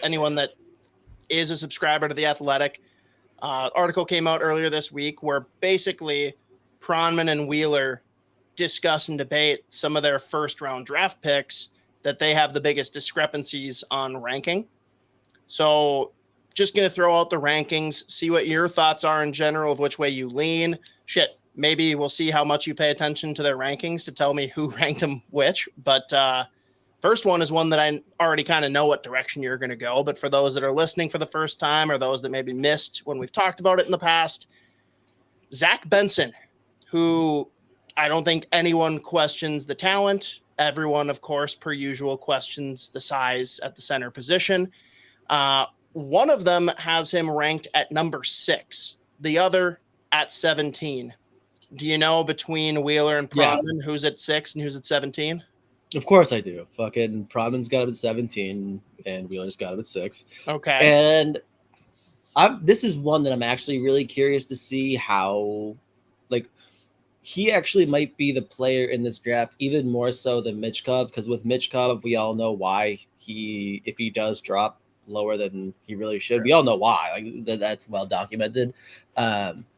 anyone that is a subscriber to The Athletic, article came out earlier this week where basically Pronman and Wheeler discuss and debate some of their first round draft picks that they have the biggest discrepancies on ranking. So just going to throw out the rankings, see what your thoughts are in general of which way you lean. Maybe we'll see how much you pay attention to their rankings to tell me who ranked them which. But first one is one that I already kind of know what direction you're going to go. But for those that are listening for the first time or those that maybe missed when we've talked about it in the past, Zach Benson, who I don't think anyone questions the talent. Everyone, of course, per usual, questions the size at the center position. One of them has him ranked at number 6, the other at 17. Do you know between Wheeler and Pronman who's at 6 and who's at 17? Of course I do. Fucking Pronman's got him at 17 and Wheeler's got him at 6. Okay. And this is one that I'm actually really curious to see how, like, he actually might be the player in this draft even more so than Michkov, because with Michkov, we all know why if he does drop lower than he really should. We all know why. Like that's well documented.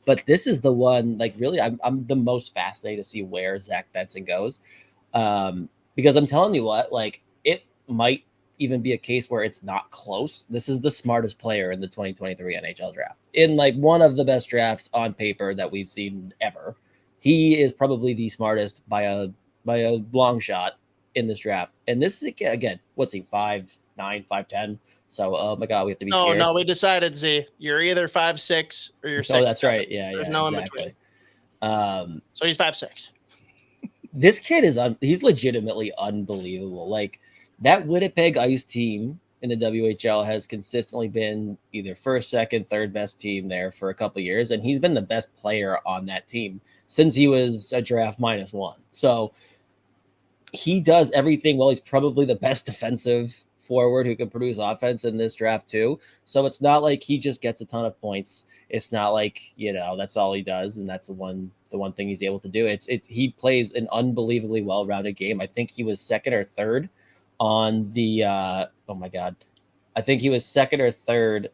But this is the one, like, really, I'm the most fascinated to see where Zach Benson goes. Because I'm telling you what, like, it might even be a case where it's not close. This is the smartest player in the 2023 NHL draft, in like one of the best drafts on paper that we've seen ever. He is probably the smartest by a long shot in this draft. And this is, again, what's he, 5'9", 5'10"? So, oh my God, we have to be scared. No, we decided, Z. You're either 5'6" or you're 6'7". Oh, that's right. Yeah, There's no exactly. in between. So he's 5'6". This kid he's legitimately unbelievable. Like, that Winnipeg Ice team in the WHL has consistently been either first, second, third best team there for a couple of years. And he's been the best player on that team since he was a draft -1. So he does everything well. He's probably the best defensive forward who can produce offense in this draft too. So it's not like he just gets a ton of points. It's not like, that's all he does. And that's the one thing he's able to do. He plays an unbelievably well-rounded game. I think he was second or third on the, oh my God. I think he was second or third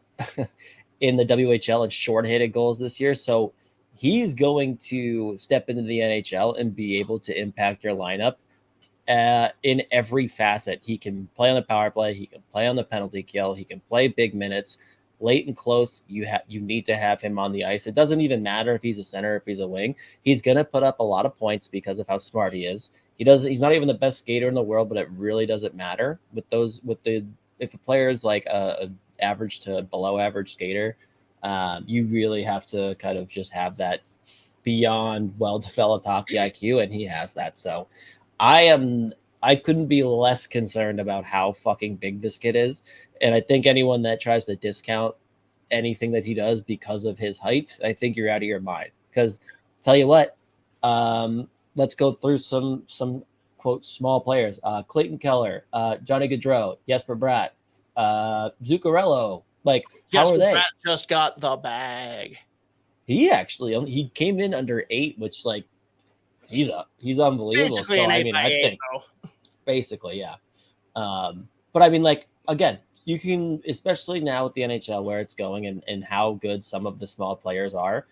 in the WHL in short-handed goals this year. So he's going to step into the NHL and be able to impact your lineup in every facet. He can play on the power play. He can play on the penalty kill. He can play big minutes. Late and close, you need to have him on the ice. It doesn't even matter if he's a center, if he's a wing. He's going to put up a lot of points because of how smart he is. He's not even the best skater in the world, but it really doesn't matter if the player is like a average to below average skater. You really have to kind of just have that beyond well-developed hockey IQ, and he has that. So I couldn't be less concerned about how fucking big this kid is. And I think anyone that tries to discount anything that he does because of his height, I think you're out of your mind. Because tell you what, let's go through some quote small players. Clayton Keller, Johnny Gaudreau, Jesper Bratt, Zuccarello. Like, how are they? Bratt just got the bag. He came in under 8, which, like, he's unbelievable. Basically so I think basically, yeah. But I mean, like, again, you can, especially now with the NHL where it's going and how good some of the small players are,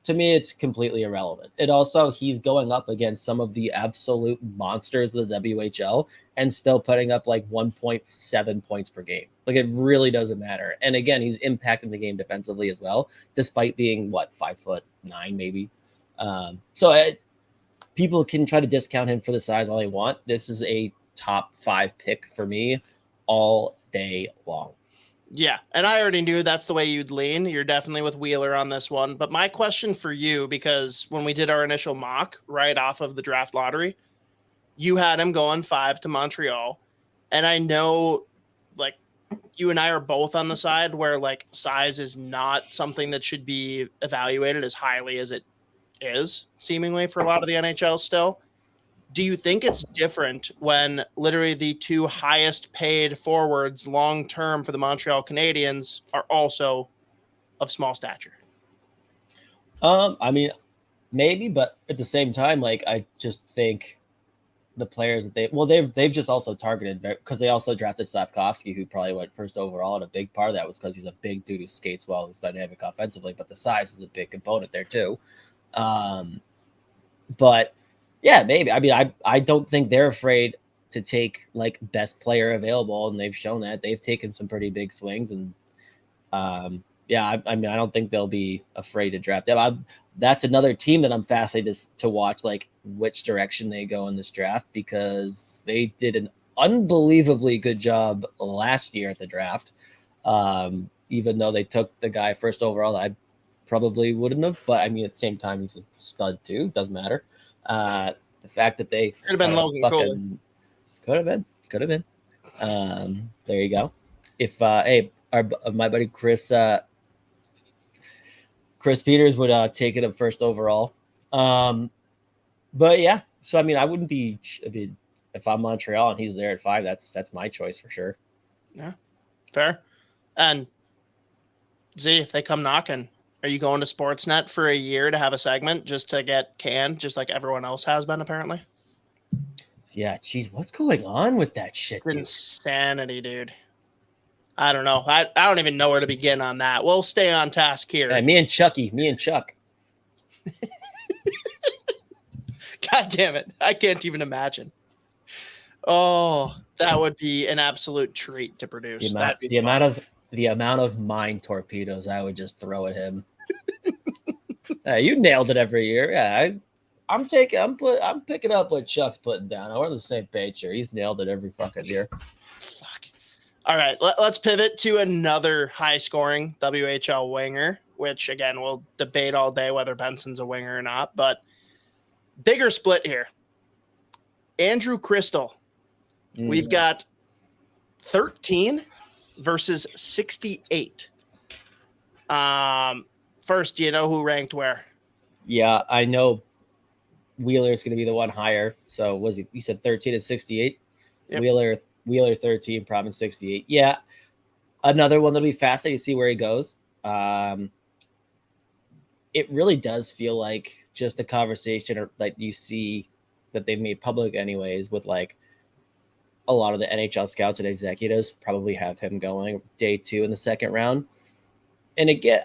to me, it's completely irrelevant. It also, he's going up against some of the absolute monsters of the WHL and still putting up like 1.7 points per game. Like, it really doesn't matter. And again, he's impacting the game defensively as well, despite being 5'9" maybe. People can try to discount him for the size all they want. This is a top 5 pick for me all day long. Yeah, and I already knew that's the way you'd lean. You're definitely with Wheeler on this one. But my question for you, because when we did our initial mock right off of the draft lottery, you had him going 5 to Montreal. And I know, like, you and I are both on the side where, like, size is not something that should be evaluated as highly as it is, seemingly, for a lot of the NHL still. Do you think it's different when literally the 2 highest paid forwards long-term for the Montreal Canadiens are also of small stature? I mean, maybe, but at the same time, like, I just think the players that they've just also targeted because they also drafted Slavkovsky, who probably went first overall, and a big part of that was because he's a big dude who skates well, who's dynamic offensively, but the size is a big component there too. But yeah, maybe. I mean, I don't think they're afraid to take like best player available, and they've shown that they've taken some pretty big swings. And yeah, I mean, I don't think they'll be afraid to draft them. That's another team that I'm fascinated to watch, like which direction they go in this draft, because they did an unbelievably good job last year at the draft. Even though they took the guy first overall, I probably wouldn't have, but I mean, at the same time, he's a stud too. Doesn't matter. The fact that they could have been Logan Cooley. Could have been. There you go. If my buddy Chris Peters would take it up first overall. But yeah, so I mean, I wouldn't be. I mean, if I'm Montreal and he's there at 5, that's my choice for sure. Yeah, fair. And Z, if they come knocking, are you going to Sportsnet for a year to have a segment just to get canned, just like everyone else has been apparently? Yeah, geez, what's going on with that shit? Dude? Insanity, dude. I don't know. I don't even know where to begin on that. We'll stay on task here. Yeah, me and Chuck. God damn it. I can't even imagine. Oh, that would be an absolute treat to produce. The amount of mind torpedoes I would just throw at him. You nailed it every year. Yeah, I'm picking up what Chuck's putting down. We're on the same page here. He's nailed it every fucking year. Fuck. All right, let's pivot to another high-scoring WHL winger, which, again, we'll debate all day whether Benson's a winger or not, but bigger split here. Andrew Cristall. We've got 13 versus 68. First, do you know who ranked where? Yeah, I know Wheeler's going to be the one higher. So was it? You said 13 and 68. Yep. Wheeler 13, Providence 68. Yeah, another one that'll be fascinating to see where he goes. It really does feel like just the conversation that you see that they've made public anyways with like a lot of the NHL scouts and executives probably have him going day 2 in the second round. And again,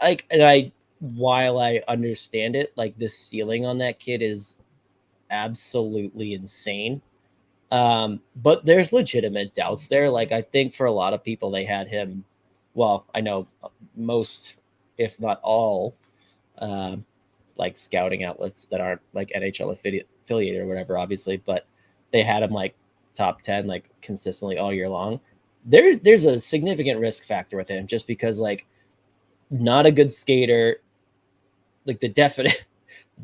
while I understand it, like the ceiling on that kid is absolutely insane. But there's legitimate doubts there. Like I think for a lot of people, they had him. Well, I know most, if not all, like scouting outlets that aren't like NHL affiliated or whatever, obviously, but they had him like top 10, like consistently all year long. There's a significant risk factor with him just because like not a good skater, like the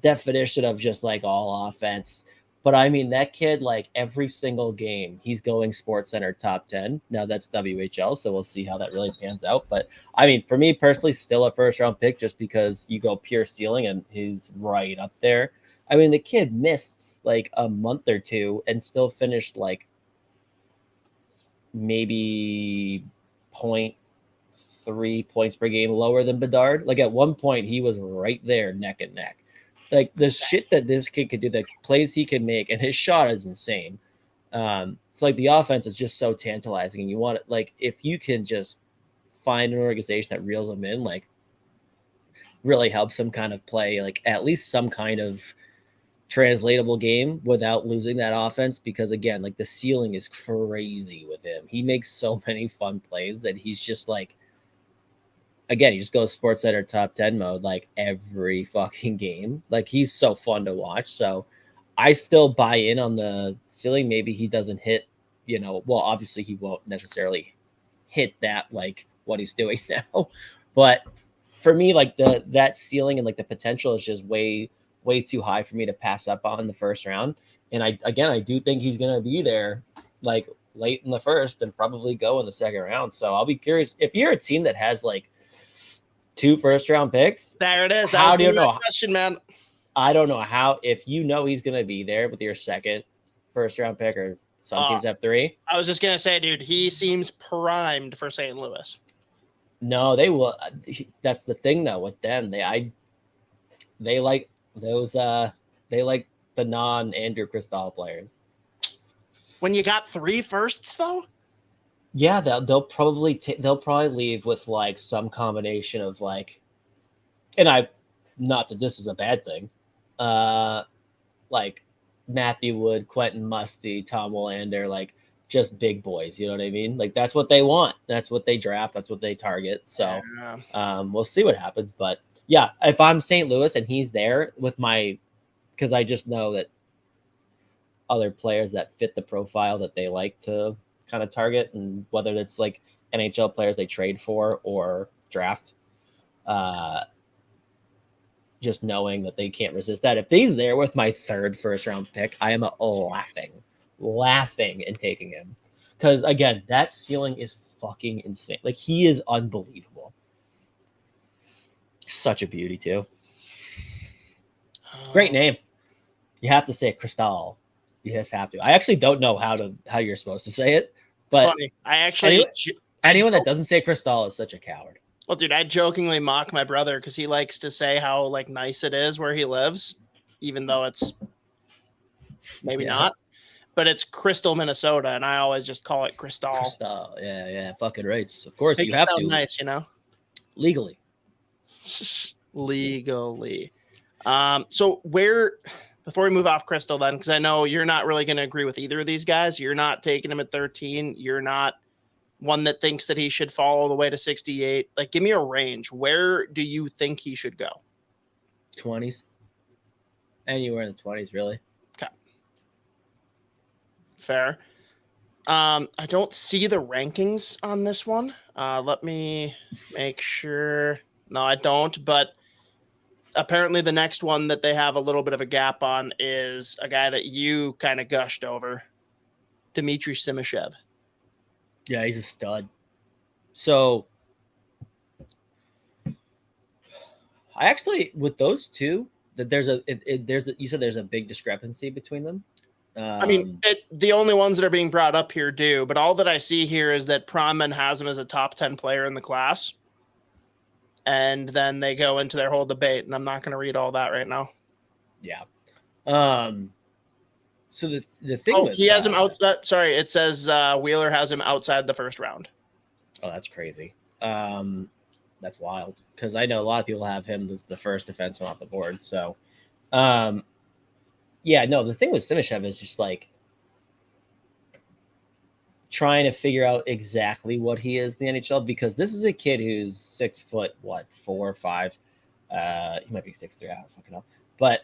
definition of just like all offense. But I mean, that kid, like every single game, he's going SportsCenter top 10. Now that's WHL, so we'll see how that really pans out. But I mean, for me personally, still a first round pick just because you go pure ceiling and he's right up there. I mean, the kid missed like a month or two and still finished like maybe 0.3 points per game lower than Bedard. Like at one point, he was right there neck and neck. Like the shit that this kid could do, the plays he can make, and his shot is insane. So like the offense is just so tantalizing, and you want it like if you can just find an organization that reels him in, like really helps him kind of play like at least some kind of translatable game without losing that offense. Because again, like the ceiling is crazy with him. He makes so many fun plays that he's just like. Again, he just goes SportsCenter top 10 mode like every fucking game. Like he's so fun to watch. So I still buy in on the ceiling. Maybe he doesn't hit, well, obviously he won't necessarily hit that like what he's doing now. But for me, like that ceiling and like the potential is just way too high for me to pass up on the first round. And I do think he's going to be there like late in the first and probably go in the second round. So I'll be curious if you're a team that has like 2 first-round picks. There it is. How do you know? Question, man. I don't know how. If you know he's going to be there with your second first-round pick, or some teams have 3. I was just gonna say, dude, he seems primed for St. Louis. No, they will. That's the thing, though, with them. They like those. They like the non-Andrew Cristall players. When you got 3 firsts, though? Yeah, they'll probably leave with like some combination of like, and not that this is a bad thing, like Matthew Wood, Quentin Musty, Tom Willander, like just big boys. You know what I mean? Like that's what they want. That's what they draft. That's what they target. So we'll see what happens. But yeah, if I'm St. Louis and he's there with because I just know that other players that fit the profile that they like to kind of target, and whether it's like NHL players they trade for or draft, just knowing that they can't resist that. If he's there with my 3rd first round pick, I am laughing and taking him. Because again, that ceiling is fucking insane. Like he is unbelievable. Such a beauty too. Great name. You have to say Cristall. You just have to. I actually don't know how you're supposed to say it, but it's funny. Anyone that doesn't say Cristall is such a coward. Well, dude, I jokingly mock my brother because he likes to say how like nice it is where he lives, even though it's maybe not. But it's Cristall, Minnesota, and I always just call it Cristall. Cristall, yeah, fucking rights. Of course, you have to. Nice, you know, legally. So before we move off Cristall, then, because I know you're not really going to agree with either of these guys. You're not taking him at 13. You're not one that thinks that he should fall all the way to 68. Like, give me a range. Where do you think he should go? 20s. Anywhere in the 20s, really. Okay. Fair. I don't see the rankings on this one. Let me make sure. No, I don't. But apparently the next one that they have a little bit of a gap on is a guy that you kind of gushed over, Dmitri Simashev. Yeah, he's a stud. So I actually, with those two, that you said there's a big discrepancy between them. I mean, the only ones that are being brought up here do, but all that I see here is that Pronman has him as a top 10 player in the class. And then they go into their whole debate, and I'm not going to read all that right now. Yeah. So the thing he has him outside. Sorry, it says Wheeler has him outside the first round. Oh, that's crazy. That's wild because I know a lot of people have him as the first defenseman off the board. So, yeah, no, the thing with Simashev is just like trying to figure out exactly what he is in the NHL, because this is a kid who's 6 foot, 4 or 5. He might be 6'3", I don't fucking know. But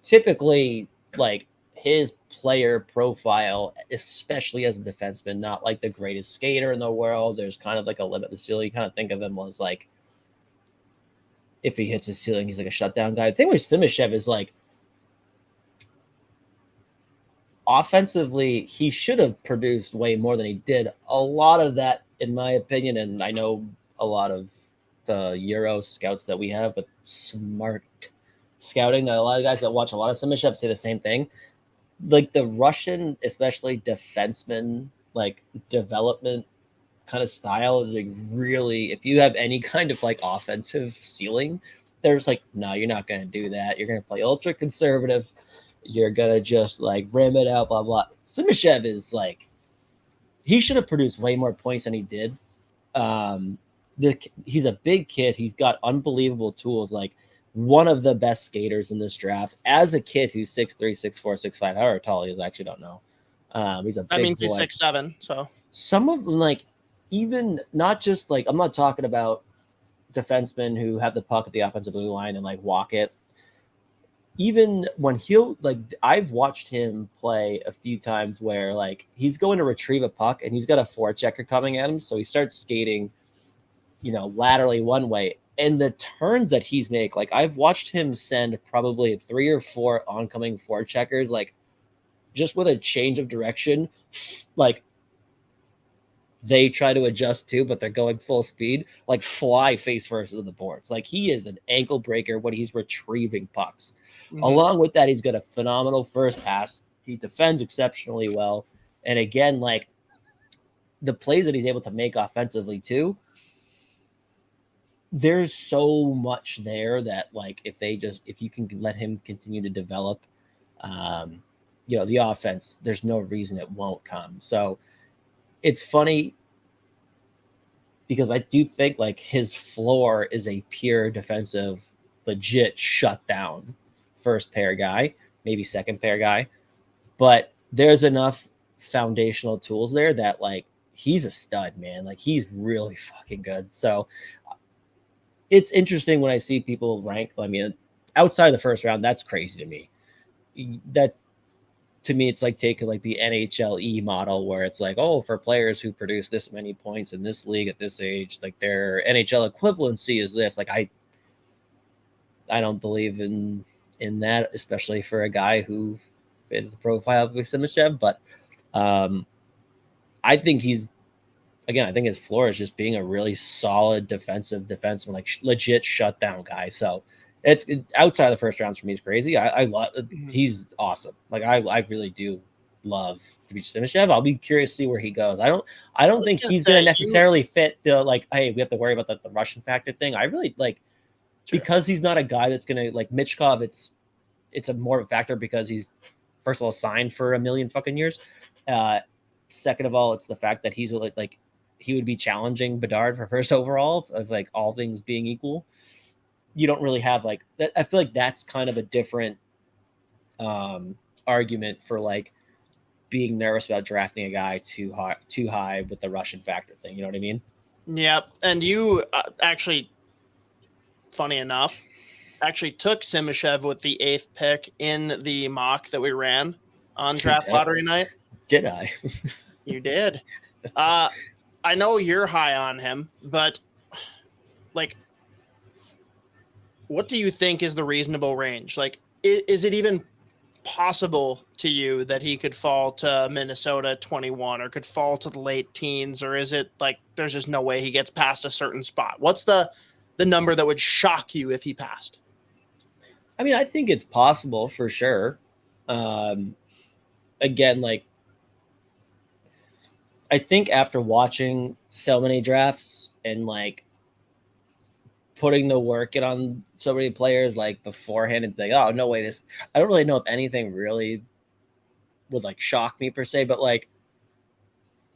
typically, like, his player profile, especially as a defenseman, not like the greatest skater in the world. There's kind of like a limit to the ceiling. You kind of think of him as like, if he hits his ceiling, he's like a shutdown guy. The thing with Simashev is like, offensively, he should have produced way more than he did. A lot of that, in my opinion, and I know a lot of the Euro scouts that we have with smart scouting, a lot of guys that watch a lot of Simashev say the same thing. Like the Russian, especially defenseman, like development kind of style is like really, if you have any kind of like offensive ceiling, there's like, no, you're not going to do that. You're going to play ultra conservative. You're going to just like rim it out, blah, blah. Simashev is like, he should have produced way more points than he did. He's a big kid. He's got unbelievable tools. Like, one of the best skaters in this draft as a kid who's 6'3", 6'4", 6'5", however tall he is. I actually don't know. He's a big boy. That means he's 6'7", so. Some of them, like, even not just like, I'm not talking about defensemen who have the puck at the offensive blue line and like walk it. Even when he'll, like, I've watched him play a few times where like he's going to retrieve a puck and he's got a forechecker coming at him. So he starts skating, laterally one way. And the turns that he's make, like I've watched him send probably 3 or 4 oncoming forecheckers, like just with a change of direction, like they try to adjust too, but they're going full speed, like fly face first to the boards. Like he is an ankle breaker when he's retrieving pucks. Mm-hmm. Along with that, he's got a phenomenal first pass. He defends exceptionally well. And again, like the plays that he's able to make offensively too, there's so much there that like if you can let him continue to develop, the offense, there's no reason it won't come. So it's funny because I do think like his floor is a pure defensive, legit shutdown first pair guy, maybe second pair guy. But there's enough foundational tools there that like he's a stud, man. Like he's really fucking good. So it's interesting when I see people rank. I mean, outside the first round, that's crazy to me. That to me, it's like taking like the NHLE model where it's like, oh, for players who produce this many points in this league at this age, like their NHL equivalency is this. Like I don't believe in that, especially for a guy who fits the profile of Simashev. But I think I think his floor is just being a really solid defenseman, like legit shutdown guy. So it's outside of the first rounds for me is crazy. I love he's awesome. Like I really do love Dmitri Simashev. I'll be curious to see where he goes. I don't think he's going to necessarily fit the like, hey, we have to worry about the Russian factor thing. I really like because he's not a guy that's going to like Michkov. It's a more of a factor because he's first of all signed for a million fucking years. Second of all, it's the fact that he's like he would be challenging Bedard for first overall of like all things being equal. You don't really have like that. I feel like that's kind of a different argument for like being nervous about drafting a guy too high with the Russian factor thing. You know what I mean? Yep. And you actually, funny enough, actually took Simashev with the 8th pick in the mock that we ran on draft lottery night. Did I? You did. I know you're high on him, but like, what do you think is the reasonable range? Like, is it even possible to you that he could fall to Minnesota 21 or could fall to the late teens? Or is it like, there's just no way he gets past a certain spot? What's the number that would shock you if he passed? I mean, I think it's possible for sure. Again, like, I think after watching so many drafts and like putting the work in on so many players like beforehand and think, oh, no way this, I don't really know if anything really would like shock me per se, but like,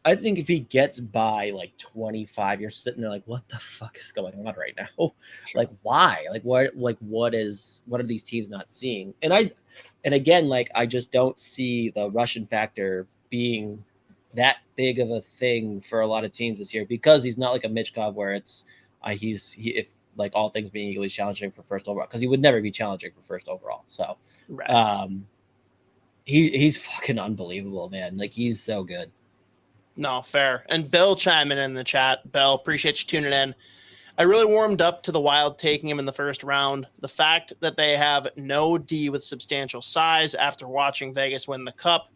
I think if he gets by like 25, you're sitting there like, what the fuck is going on right now? Sure. Like, why? Like, what are these teams not seeing? And again, like, I just don't see the Russian factor being that big of a thing for a lot of teams this year because he's not like a Michkov where it's if like all things being equally challenging for first overall, because he would never be challenging for first overall. So right. He's fucking unbelievable, man. Like he's so good. No, fair. And Bill chiming in the chat. Bill, appreciate you tuning in. I really warmed up to the Wild taking him in the first round. The fact that they have no D with substantial size after watching Vegas win the Cup,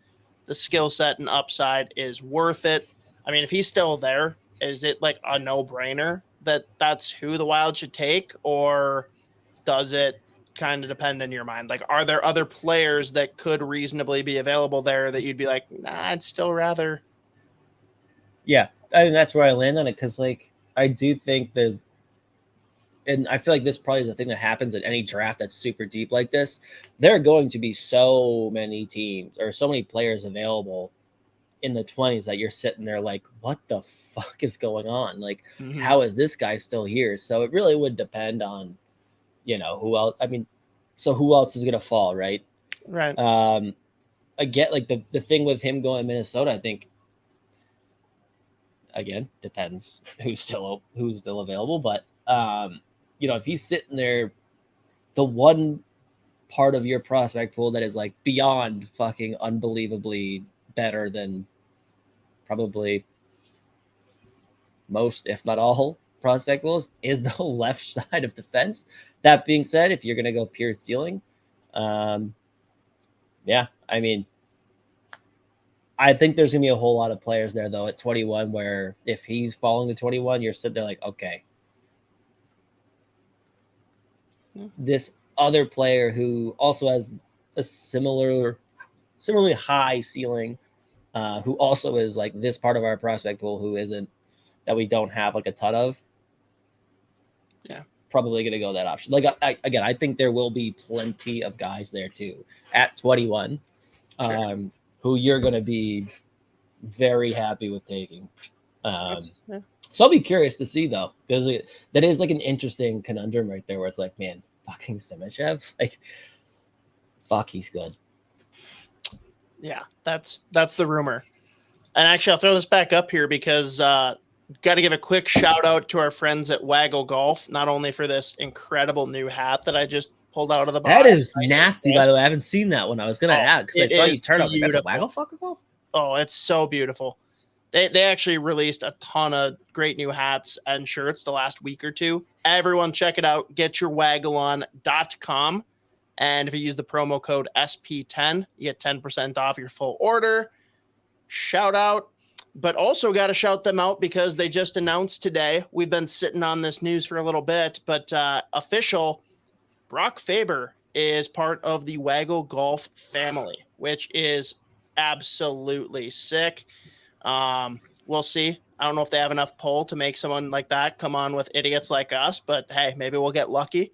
the skill set and upside is worth it. I mean, if he's still there, is it like a no-brainer that that's who the Wild should take, or does it kind of depend in your mind? Like, are there other players that could reasonably be available there that you'd be like, nah, I'd still rather? Yeah, I mean, that's where I land on it because, like, I do think that, and I feel like this probably is a thing that happens at any draft that's super deep like this. There are going to be so many teams or so many players available in the 20s that you're sitting there like, what the fuck is going on? Like, how is this guy still here? So it really would depend on, who else. I mean, so who else is going to fall, right? Right. Again, like the thing with him going to Minnesota, I think, again, depends who's still available. But, if he's sitting there, the one part of your prospect pool that is like beyond fucking unbelievably better than probably most, if not all, prospect pools is the left side of defense. That being said, if you're going to go pure ceiling, yeah, I mean, I think there's going to be a whole lot of players there, though, at 21, where if he's falling to 21, you're sitting there like, okay, this other player who also has a similarly high ceiling, who also is like this part of our prospect pool who isn't, that we don't have like a ton of. Yeah, probably going to go that option. Like, I think there will be plenty of guys there too at 21 who you're going to be very happy with taking. Yeah. So I'll be curious to see, though, because that is like an interesting conundrum right there where it's like, man, fucking Simashev, like, fuck, he's good. Yeah, that's the rumor. And actually, I'll throw this back up here because got to give a quick shout out to our friends at Waggle Golf, not only for this incredible new hat that I just pulled out of the box. That is nasty, by the way. I haven't seen that one. I was going to add because I saw you turn. I was like, that's a Waggle fucking Golf? Oh, it's so beautiful. They actually released a ton of great new hats and shirts the last week or two. Everyone check it out. Get your wagalon.com. And if you use the promo code SP10, you get 10% off your full order. Shout out. But also got to shout them out because they just announced today. We've been sitting on this news for a little bit, but official Brock Faber is part of the Waggle Golf family, which is absolutely sick. We'll see. I don't know if they have enough pull to make someone like that come on with idiots like us, but hey, maybe we'll get lucky.